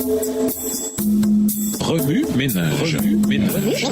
Remue ménage. Remue ménage.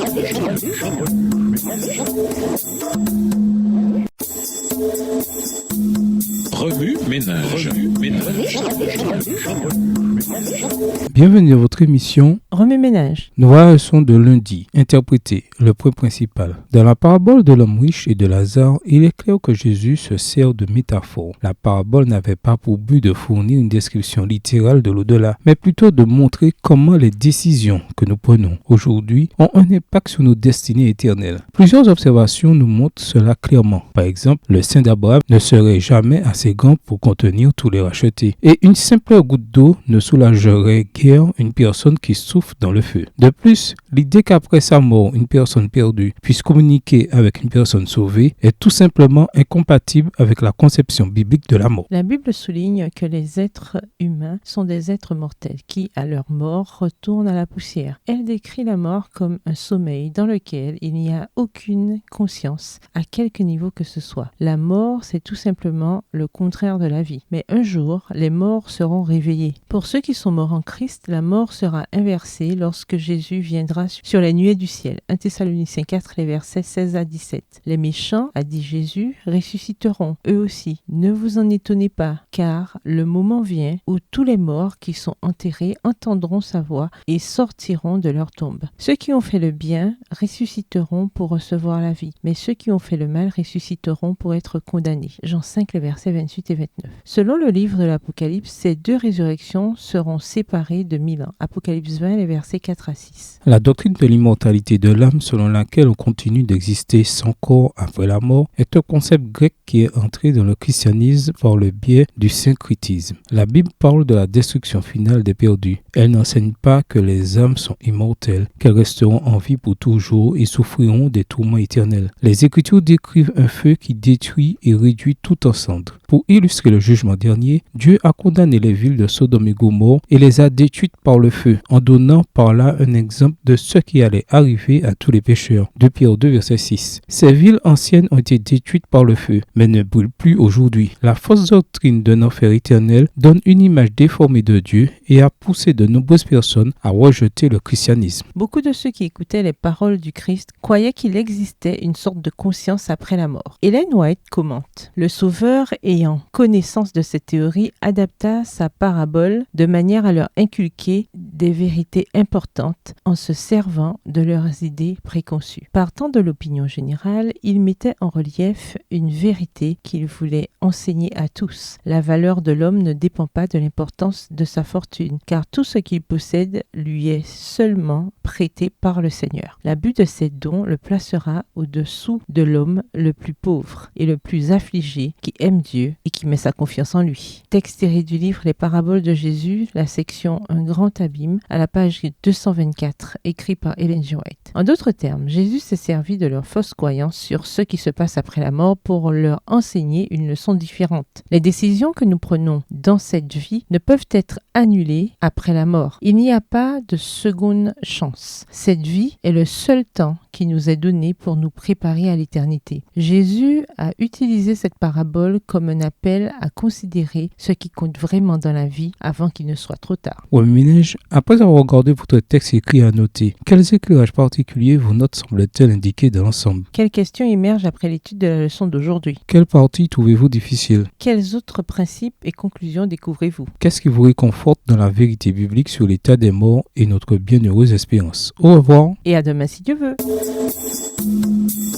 Bienvenue à votre émission Remue ménage. Nous voilà leçon de lundi. Interpréter le point principal. Dans la parabole de l'homme riche et de Lazare, il est clair que Jésus se sert de métaphores. La parabole n'avait pas pour but de fournir une description littérale de l'au-delà, mais plutôt de montrer comment les décisions que nous prenons aujourd'hui ont un impact sur nos destinées éternelles. Plusieurs observations nous montrent cela clairement. Par exemple, le sein d'Abraham ne serait jamais assez grand pour contenir tous les rachetés, et une simple goutte d'eau ne soulagerait guère une personne qui souffre dans le feu. De plus, l'idée qu'après sa mort, une personne perdue puisse communiquer avec une personne sauvée est tout simplement incompatible avec la conception biblique de la mort. La Bible souligne que les êtres humains sont des êtres mortels qui, à leur mort, retournent à la poussière. Elle décrit la mort comme un sommeil dans lequel il n'y a aucune conscience, à quelque niveau que ce soit. La mort, c'est tout simplement le contraire de la vie. Mais un jour, les morts seront réveillés. Pour ceux qui sont morts en Christ, la mort sera inversée lorsque Jésus viendra sur les nuées du ciel. 1 Thessaloniciens 4, les versets 16 à 17. Les méchants, a dit Jésus, ressusciteront, eux aussi. Ne vous en étonnez pas, car le moment vient où tous les morts qui sont enterrés entendront sa voix et sortiront de leur tombe. Ceux qui ont fait le bien ressusciteront pour recevoir la vie, mais ceux qui ont fait le mal ressusciteront pour être condamnés. Jean 5, les versets 28 et 29. Selon le livre de l'Apocalypse, ces deux résurrections seront séparées de 1000 ans. Apocalypse 20, les versets 4 à 6. La doctrine de l'immortalité de l'âme selon laquelle on continue d'exister sans corps après la mort est un concept grec qui est entré dans le christianisme par le biais du syncrétisme. La Bible parle de la destruction finale des perdus. Elle n'enseigne pas que les âmes sont immortelles, qu'elles resteront en vie pour toujours et souffriront des tourments éternels. Les Écritures décrivent un feu qui détruit et réduit tout en cendres. Pour illustrer le jugement dernier, Dieu a condamné les villes de Sodome et Gomorrhe et les a détruites par le feu, en donnant par là un exemple de ce qui allait arriver à tous les pécheurs. 2 Pierre 2, verset 6. Ces villes anciennes ont été détruites par le feu, mais ne brûlent plus aujourd'hui. La fausse doctrine d'un enfer éternel donne une image déformée de Dieu et a poussé de nombreuses personnes à rejeter le christianisme. Beaucoup de ceux qui écoutaient les paroles du Christ croyaient qu'il existait une sorte de conscience après la mort. Ellen White commente: le Sauveur, ayant connaissance de cette théorie, adapta sa parabole de manière à leur inculquer des vérités importantes en se servant de leurs idées préconçues. Partant de l'opinion générale, il mettait en relief une vérité qu'il voulait enseigner à tous. La valeur de l'homme ne dépend pas de l'importance de sa fortune, car tout ce qu'il possède lui est seulement prêté par le Seigneur. L'abus de ces dons le placera au-dessous de l'homme le plus pauvre et le plus affligé qui aime Dieu et qui met sa confiance en lui. Texte tiré du livre Les Paraboles de Jésus, la section Un grand abîme, à la page 224, écrit par Ellen G. White. En d'autres termes, Jésus s'est servi de leur fausse croyance sur ce qui se passe après la mort pour leur enseigner une leçon différente. Les décisions que nous prenons dans cette vie ne peuvent être annulées après la mort. Il n'y a pas de seconde chance. Cette vie est le seul temps qui nous est donné pour nous préparer à l'éternité. Jésus a utilisé cette parabole comme un appel à considérer ce qui compte vraiment dans la vie avant qu'il ne soit trop tard. Ouais, ménage, après avoir regardé votre texte écrit à noter, quels éclairages particuliers vos notes semblent-elles indiquer dans l'ensemble? Quelles questions émergent après l'étude de la leçon d'aujourd'hui? Quelle partie trouvez-vous difficile? Quels autres principes et conclusions découvrez-vous? Qu'est-ce qui vous réconforte dans la vérité biblique sur l'état des morts et notre bienheureuse espérance? Au revoir. Et à demain si Dieu veut.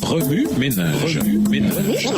Remue ménage. Remue ménage.